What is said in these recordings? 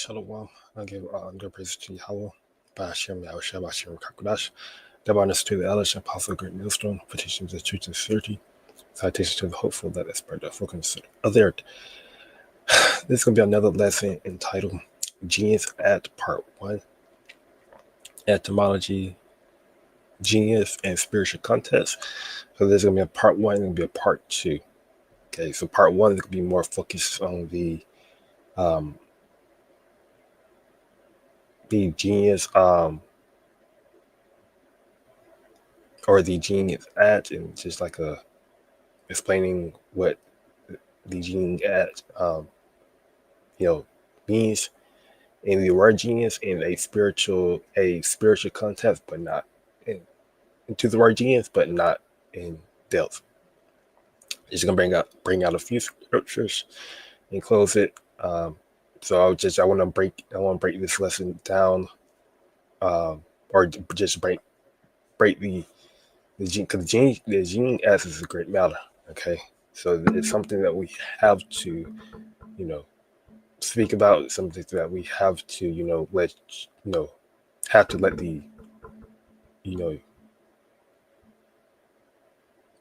Shalom. I give the praise to YAHAWAH, BAHASHAM, YAHAWASHI, QADASH. The honors to the elders, apostle, great millstone, for teaching the truth and certainty, citation to the hopeful that is spread the focus of the earth. This is going to be another lesson entitled Genius at Part 1, Etymology, Genius, and Spiritual Context. So there's going to be a Part 1 and going to be a Part 2. Okay, so Part 1 is going to be more focused on the genius or the genius at, and just like explaining what the genius at means in the word genius in a spiritual context, but not into the word genius, but not in depth. Just gonna bring out a few scriptures and close it. So I want to break this lesson down, or just break the gene, because the gene as is a great matter. Okay, so it's something that we have to, speak about. Something that we have to, let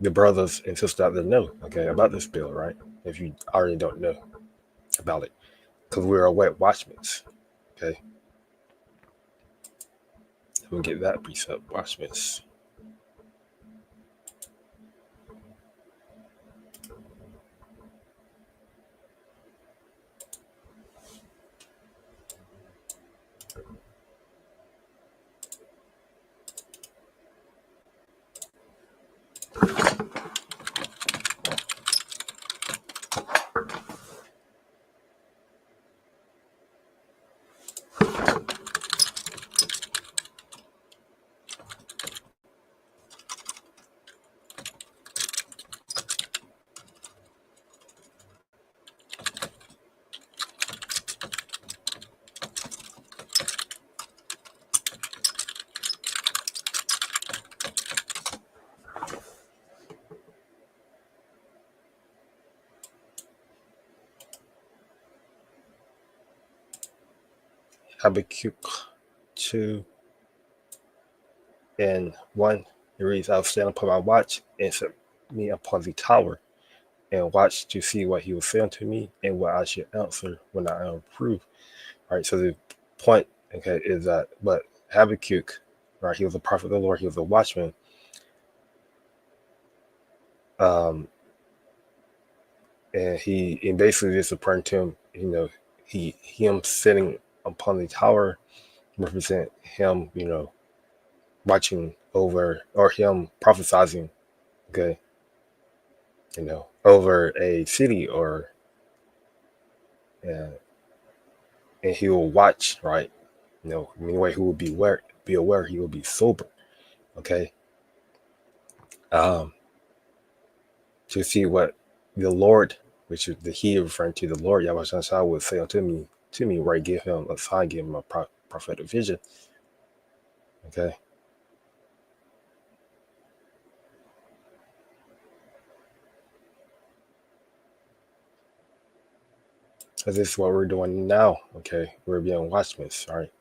the brothers and sisters out there know, okay, about this bill, right? If you already don't know about it, because we're aware watchmen. Okay, we'll get that precept, watchmen. Habakkuk 2 and 1. It reads, I'll stand upon my watch and set me upon the tower and watch to see what he will say unto me and what I should answer when I am approved. All right, so the point, okay, is that, but Habakkuk, right, he was a prophet of the Lord, he was a watchman. And he basically just referring to him, him sitting upon the tower represent him, watching over, or him prophesizing, okay, over a city, or and he will watch, right? Anyway, he will be aware, he will be sober, okay, to see what the Lord, which is the he referring to the Lord, YAHAWASHI, would say unto me, right? Give him a sign, give him a prophetic vision, okay. So this is what we're doing now, okay? We're being watchmen, all right?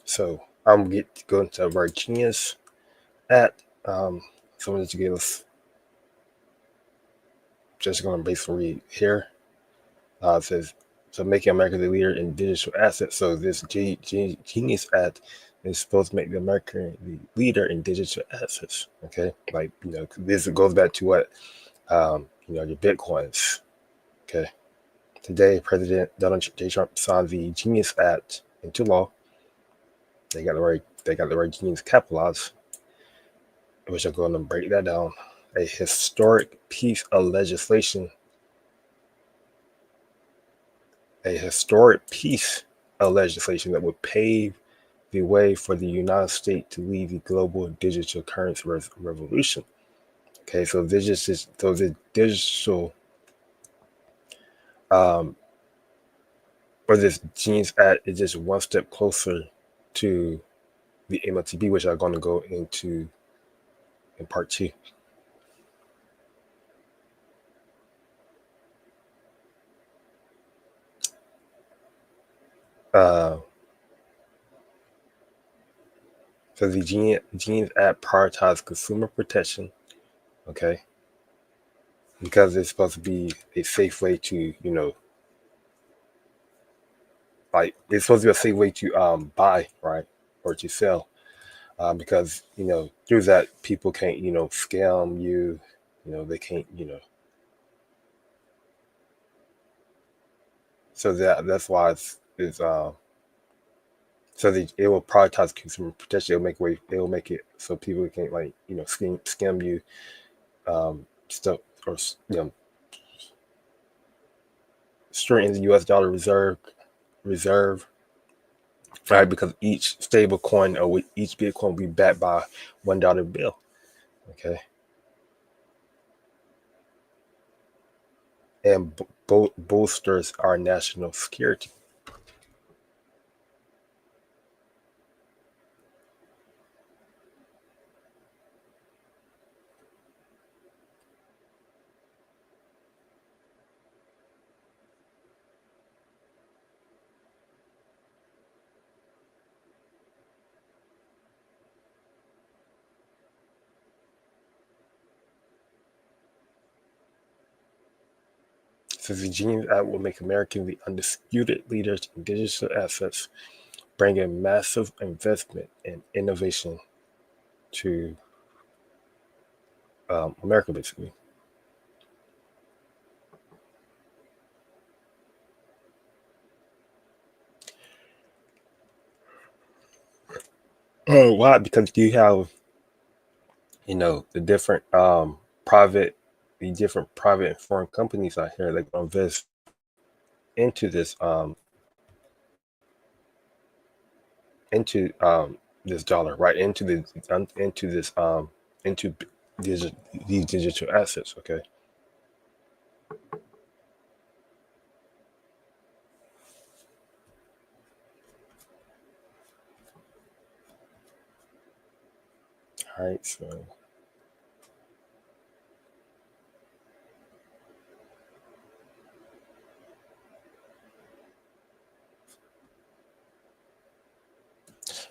So I'm going to write genius at, someone to give us, just going to basically read here. It says, so making America the leader in digital assets. So this genius at is supposed to make the America the leader in digital assets. Okay, like this goes back to what your Bitcoins. Okay, today President Donald J. Trump signed the Genius Act into law. They got the right genius capitalized, which I'm going to break that down. A historic piece of legislation. A historic piece of legislation that would pave the way for the United States to lead the global digital currency revolution. Okay, so the digital or this genius act is just one step closer to the MLTB, which I'm going to go into in part two. Uh, so the Genius Act prioritizes consumer protection, okay, because it's supposed to be a safe way to, like it's supposed to be a safe way to buy, right, or to sell, because through that people can't scam you, they can't so that's why it's so it will prioritize consumer protection. It'll make it so people can't like scam you stuff or straight in the U.S. dollar reserve, right? Because each stable coin or each Bitcoin will be backed by $1 bill. Okay, and bolsters our national security. So the Genius Act will make Americans the undisputed leaders in digital assets, bringing massive investment and innovation to America, basically. Oh, why? Because you have, the different private, the different private and foreign companies out here that invest into this into this dollar, right? Into this into these digital assets. Okay. All right.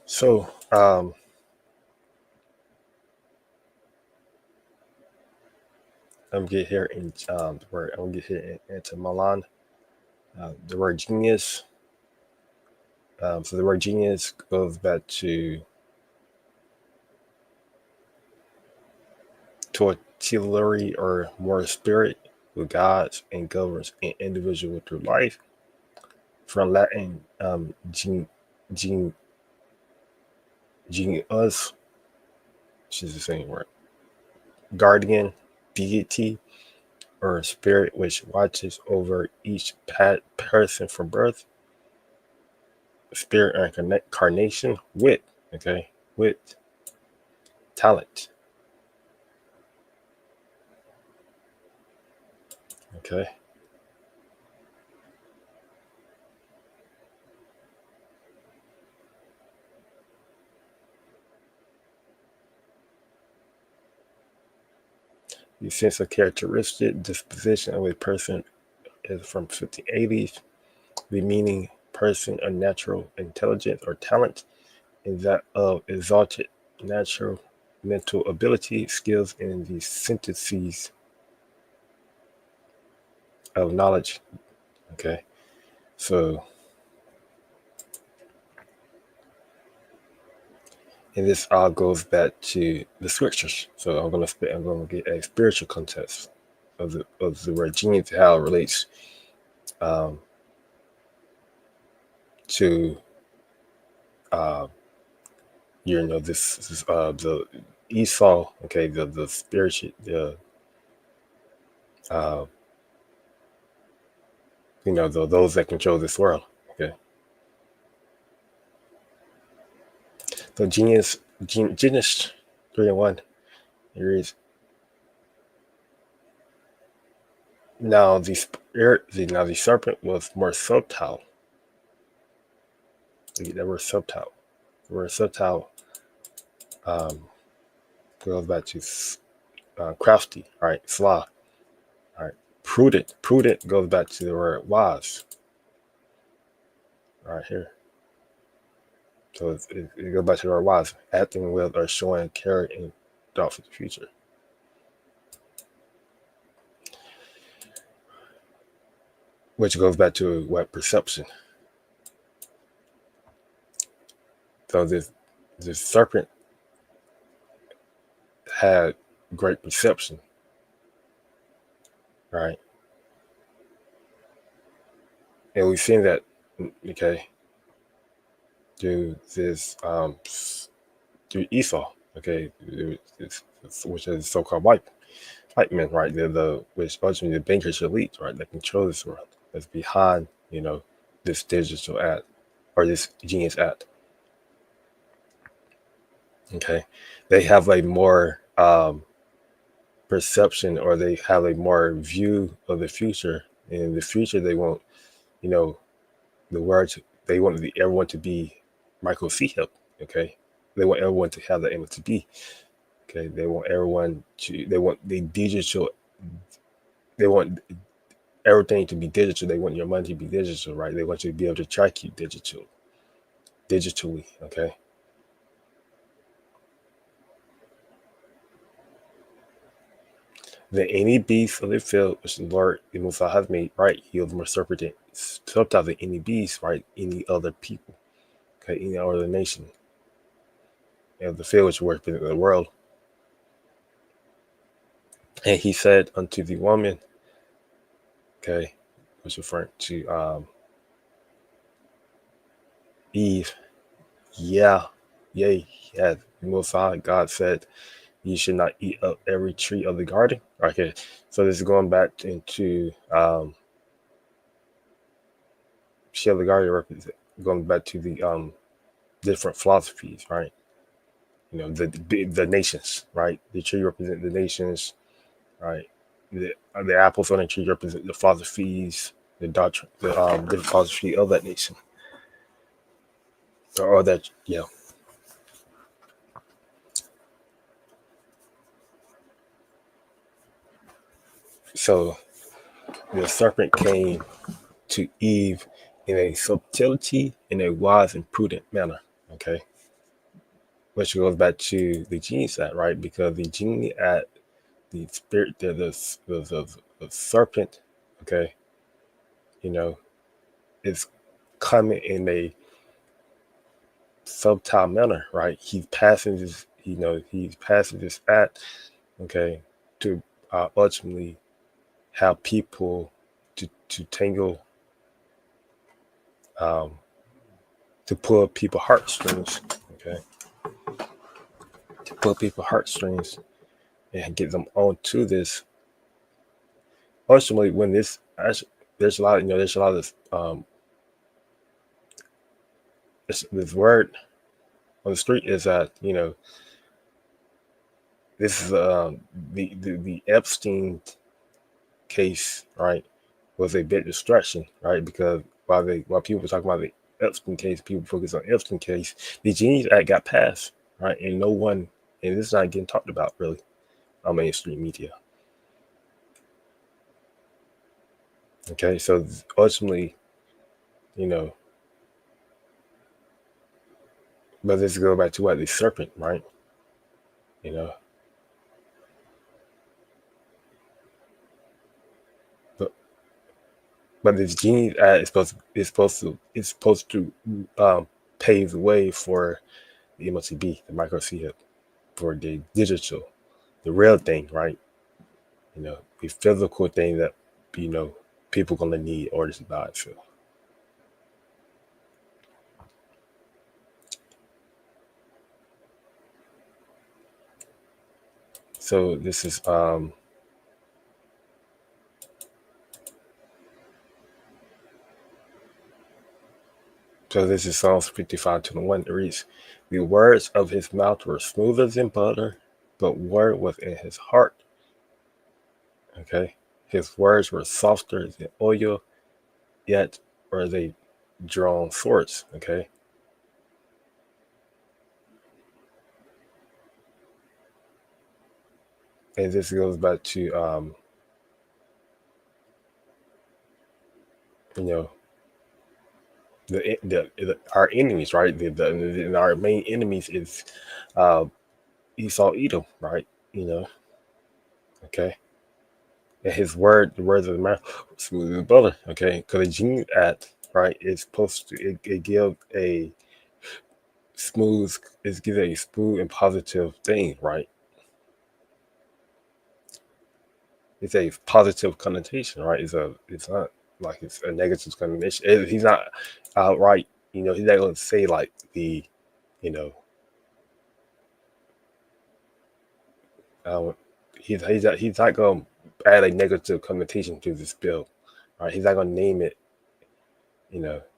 So I'm get here in where I'm gonna get here into Milan. The word genius. So the word genius goes back to artillery or more spirit who guides and governs an individual through life. From Latin, gen, genius, which is the same word, guardian, deity, or spirit which watches over each person from birth, spirit incarnation, wit, okay, wit, talent, okay. The sense of characteristic disposition of a person is from 1580s. The meaning person of natural intelligence or talent is that of exalted natural mental ability, skills in the syntheses of knowledge. Okay, so and this all goes back to the scriptures. So I'm gonna get a spiritual context of the word genius, how it relates um, to uh, this the Esau. Okay, the spiritual uh, those that control this world. Okay, so genius 3 and 1. Here is now the serpent was more subtle. We get that word subtile. The word subtile goes back to crafty, right? Sly, right? Prudent. Prudent goes back to the word wise, right here. So it goes back to the word wise, acting with or showing care and thought for the future. Which goes back to what perception. So this serpent had great perception, right? And we've seen that, okay, through this through Esau, okay, which is so-called white men, right? They're which ultimately the bankers elite, right? That control this world. That's behind, this digital ad or this genius ad. Okay, they have a more perception, or they have a more view of the future. In the future, they want, the words, they want everyone to be Michael C. Hip. Okay, they want everyone to have the image to be. Okay, they want everyone to. They want the digital. They want everything to be digital. They want your money to be digital, right? They want you to be able to track you digitally. Okay. Then any beast of the field which the Lord the Most High has made, right? He was more serpent subtle than any beast, right? Any other people, okay, any other nation. And the field which worked in the world. And he said unto the woman, okay, which referring to Eve, yeah, yea, yeah, the Most High God said, you should not eat of every tree of the garden. Okay, so this is going back into tree of the garden, going back to the different philosophies, right? The nations, right? The tree represent the nations, right? The apples on the tree represent the philosophies, the doctrine, the philosophy of that nation, or that, yeah. So the serpent came to Eve in a subtlety, in a wise and prudent manner. Okay, which goes back to the genius act, right? Because the genie at the spirit, the serpent, okay, is coming in a subtle manner, right? He's passing this act, okay, to ultimately have people to tangle, to pull people heartstrings, okay, to pull people heartstrings and get them onto this. Ultimately, when there's a lot, there's a lot of this word on the street is that, this is the Epstein case, right, was a bit distraction, right? Because while people were talking about the Epstein case, people focus on Epstein case. The Genius Act got passed, right, and no one, and it's not getting talked about really on mainstream media. Okay, so ultimately, but let's go back to what the serpent, right? You know, but this Genius Act is supposed to pave the way for the MLTB, the micro chip, for the digital, the real thing, right? The physical thing that, people gonna need in order to buy it. So this is Psalms 55:21. It reads, the words of his mouth were smoother than butter, but word was in his heart. Okay. His words were softer than oil, yet were they drawn swords. Okay. and this goes back to you know our enemies, right? And our main enemies is uh, Esau, Edom, right? You know, okay. And his word, the words of the mouth, smooth as butter, okay. Because the gene act, right, is supposed to it give a smooth, it gives a smooth and positive thing, right? It's a positive connotation, right? It's not like it's a negative connotation. He's not outright, he's not going to say like you know, uh, he's not going to add a negative connotation to this bill, right? He's not going to name it,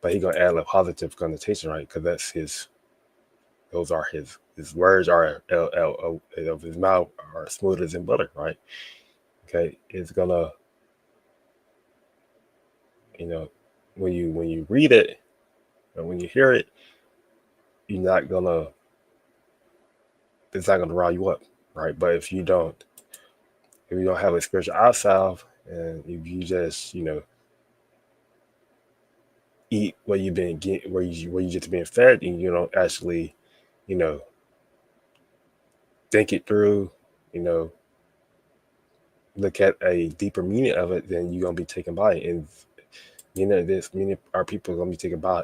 but he's going to add a positive connotation, right? Because that's those are his words are of his mouth are smooth as in butter, right? Okay, it's gonna, you know, when you read it and when you hear it, you're not gonna it's not gonna rile you up, right? But if you don't have a spiritual eye salve, and if you just eat what you've been getting, where you just been fed, and you don't actually you know think it through, you know look at a deeper meaning of it, then you're gonna be taken by it. And many our people are gonna be taken by,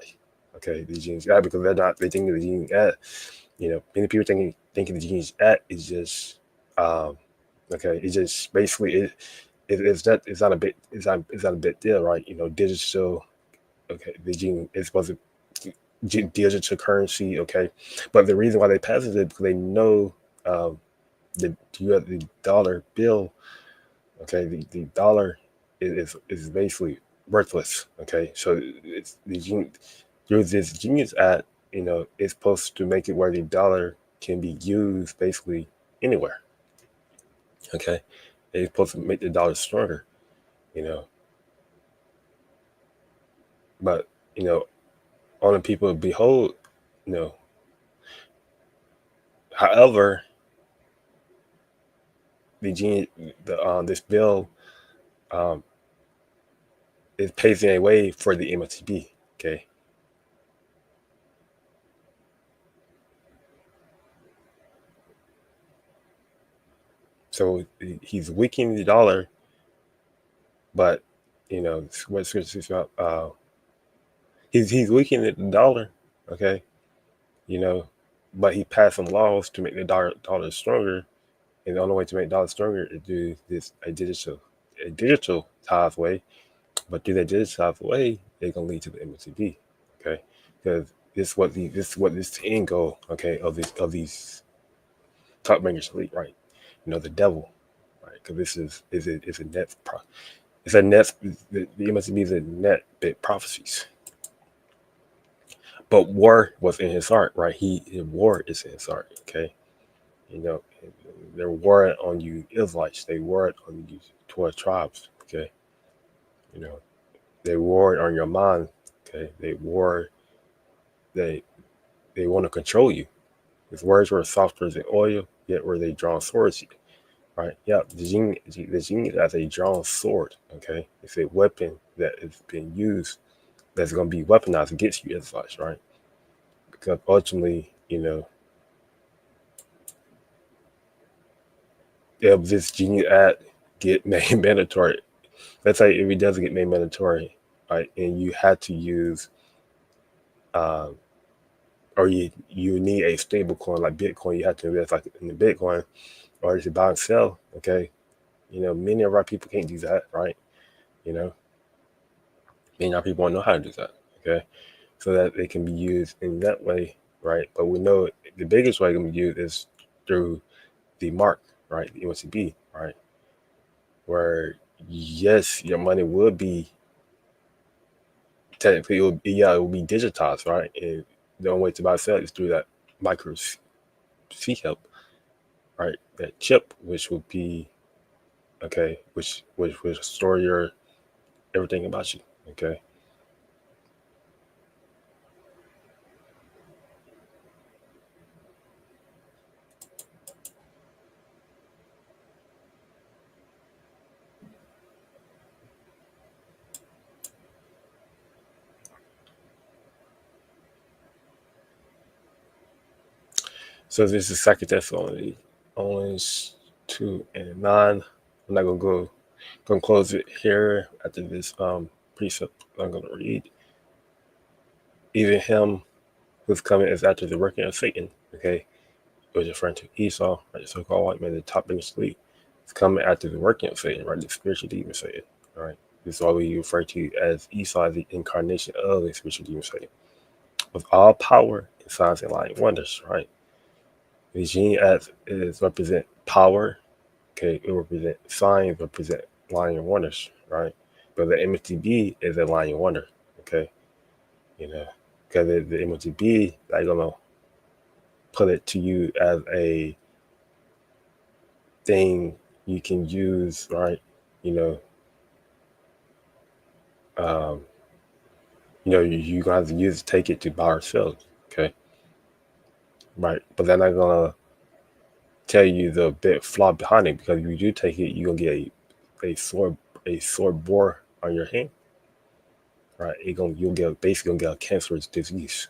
okay, the genius act, because they think the genius act. Many people thinking the genius act is just okay. It's just basically it's not a bit it's not a big deal, right? Digital, okay. The genius is supposed to digital currency, okay. But the reason why they pass it is because they know um, you have the dollar bill. Okay, the dollar is basically worthless. Okay, so it's through this Genius Act, it's supposed to make it where the dollar can be used basically anywhere. Okay, it's supposed to make the dollar stronger. You know, but only people behold. You know, however, the Genius this bill um, is paving a way for the MTB. Okay, so he's weakening the dollar, but what scripture is about, he's weakening the dollar, okay, you know, but he passed some laws to make the dollar stronger, and the only way to make dollar stronger is do this a digital type way, but through that digital type way, they're gonna lead to the MTV, okay, because this end goal, okay, of these top bangers elite, right? The devil, right? Because this is a net it's a net. The MTV is a net bit prophecies. But war was in his heart, right? War is in his heart. Okay, you know, they're warring on you Israelites. They warred on you 12 tribes. Okay, you know, they warred on your mind. Okay, They they want to control you. His words were softer than oil, yet were they drawn swords. Right? Yeah, the genie as a drawn sword. Okay, it's a weapon that is being used that's going to be weaponized against you Israelites. Right? Because ultimately, if this genie act get made mandatory, let's say if it doesn't get made mandatory, right, and you had to use, um, or you need a stable coin like Bitcoin, you have to invest like in the Bitcoin, or to buy and sell. Okay, many of our people can't do that, right? You know, many of our people don't know how to do that. Okay, so that they can be used in that way, right? But we know the biggest way it can be used is through the mark, right? The USDB, right? Where yes, your money will be technically it will be digitized, right? And the only way to buy sell is through that micro C help, right? That chip, which will be okay, which will store your everything about you. Okay. So this is Second Thessalonians 2:9. I'm not gonna close it here after this precept I'm gonna read. Even him who's coming is after the working of Satan. Okay, it was referring to Esau, right? The so-called white man, the top ministry. It's coming after the working of Satan, right? The spiritual demon Satan. All right. This is why we refer to as Esau as the incarnation of the spiritual demon Satan. With all power and signs and lying wonders, right? The gene as is represent power. Okay, it represent signs, represent lying and wonders, right? But the MTB is a lying wonder. Okay, you know, because the MTB, I'm gonna put it to you as a thing you can use, right? You know, um, you gonna have to use take it to buy or sell. Okay, right? But they're not gonna tell you the bit flaw behind it, because if you do take it, you're gonna get a sore bore on your hand, right? You'll get basically gonna get a cancerous disease.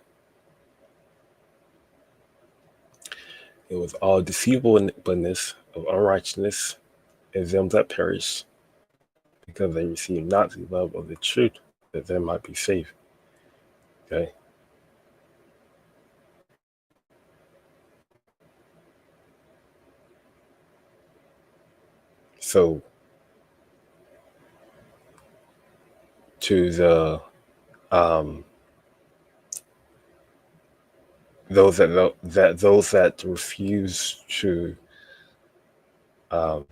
It was all deceivableness of unrighteousness and them that perish, because they receive not the love of the truth, that they might be saved. Okay. So to the those that refuse um,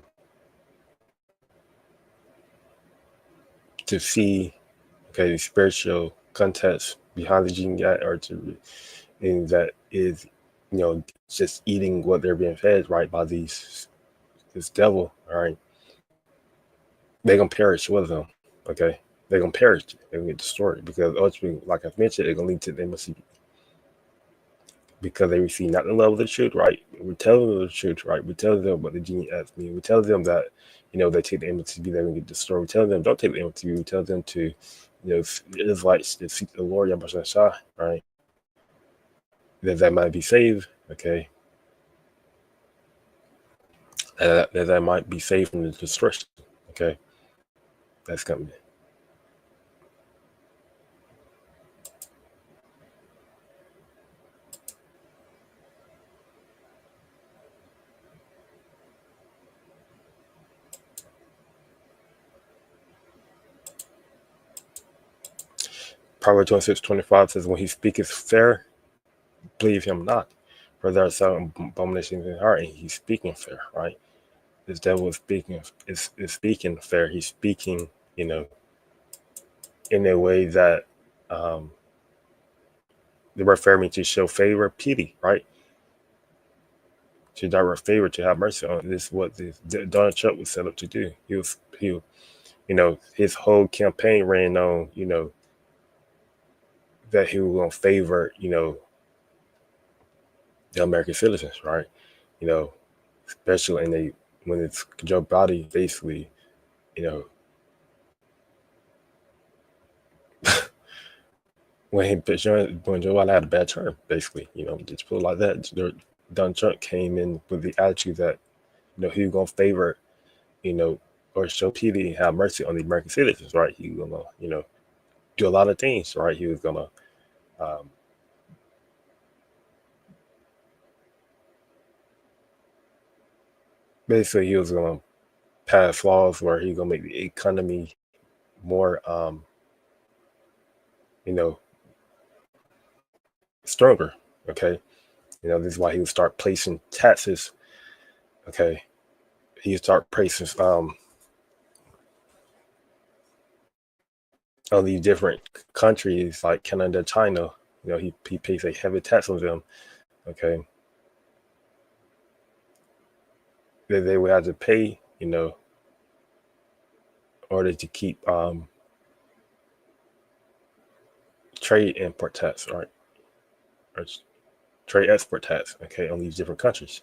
to see, okay, the spiritual context behind the gene yet, or to, and that is, just eating what they're being fed, right, by this devil, all right, they're gonna perish with them. Okay, they're gonna perish, they're gonna get destroyed, because ultimately, like I've mentioned, they're gonna lead to them, because they receive not the love of the truth, right? We tell them the truth, right? We tell them what the genie asked me. We tell them that, they take the MTB, they're going to get destroyed. We tell them don't take the MTB. We tell them to, the Israelites to seek the Lord, YAHAWASHI, right? That might be saved, okay? That might be saved from the destruction, okay? That's coming. Proverbs 26:25 says, when he speaketh fair, believe him not. For there are some abominations in his heart, and he's speaking fair, right? This devil is speaking fair. He's speaking, in a way that they refer me to show favor, pity, right? To direct favor, to have mercy on. This is what Donald Trump was set up to do. His whole campaign ran on, that he was going to favor, the American citizens, right? Especially when it's Joe Biden, basically, when Joe Biden had a bad term, basically, just put it like that. Donald Trump came in with the attitude that, he was going to favor, or show pity and have mercy on the American citizens, right? He was going to, do a lot of things, right? He was going to, basically, he was going to pass laws where he's going to make the economy more, stronger, okay? This is why he would start placing taxes, okay? He would start placing, on these different countries like Canada, China, he pays a heavy tax on them, okay? That they would have to pay, in order to keep trade import tax, right? Or trade export tax, okay, on these different countries.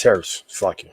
terrorists. It's like you.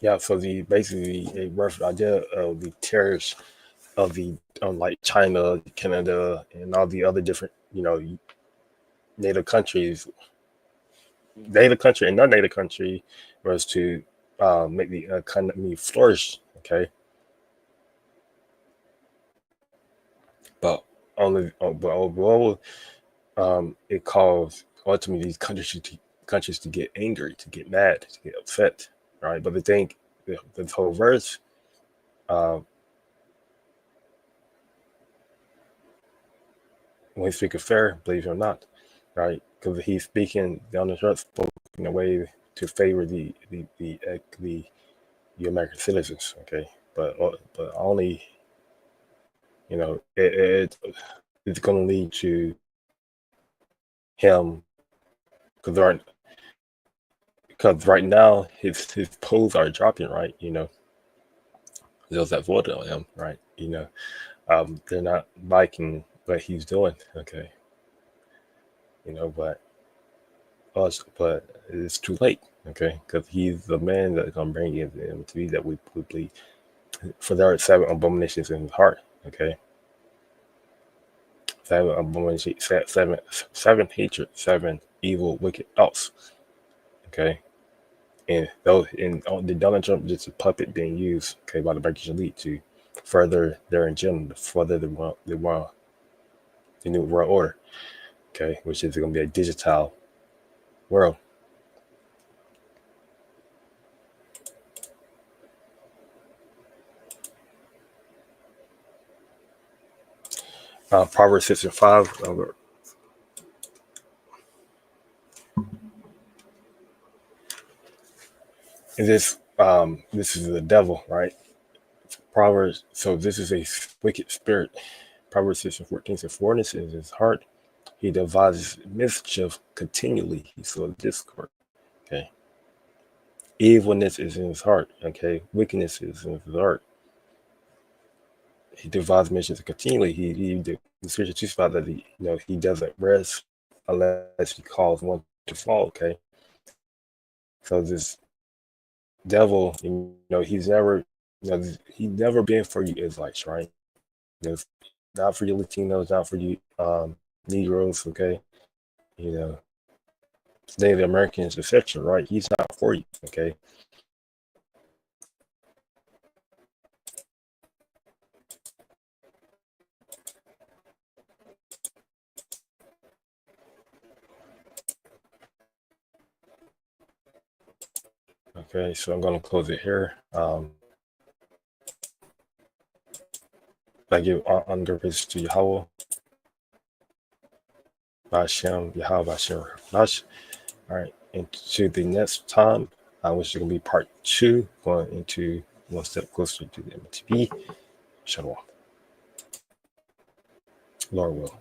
Yeah, so the basically a rough idea of the terrorists of the like China, Canada, and all the other different native countries, native country and non-native country, was to make the economy flourish. Okay, but but overall, it caused ultimately these countries to get angry, to get mad, to get upset, right? But the thing, this whole verse, uh, when he's speaking fair, believe it or not, right? Because he's speaking down the short, spoken in a way to favor the American citizens, okay? But only it's going to lead to him because right now his polls are dropping, right? Those that voted on him, right? They're not liking what he's doing, okay? But it's too late, okay? Because he's the man that's gonna bring in the MTV that we believe. For there are 7 abominations in his heart, okay? 7 abominations, seven hatred, 7 evil, wicked thoughts, okay? And those in the Donald Trump is just a puppet being used, okay, by the Turkish elite to further their agenda, further the new world order, okay, which is going to be a digital world. Proverbs 6:5. And this is the devil, right? Proverbs. So this is a wicked spirit. Proverbs 6:14 says, "Forness is his heart. He devises mischief continually. He sows discord." Okay. Evilness is in his heart. Okay. Wickedness is in his heart. He devises mischief continually. The scripture teaches about that he doesn't rest unless he calls one to fall. Okay. So this devil, he's never, he's never been for you Israelites, right? Not for you Latinos, not for you Negroes, okay? You know, Native Americans, etc. Right? He's not for you, okay? Okay, so I'm gonna close it here. I give honor praise to Yahawah, BAHASHAM, YAHAWASHI, BAHASH. All right, into the next time, which is gonna be part 2, going into one step closer to the MTV. Shalom. Lord will.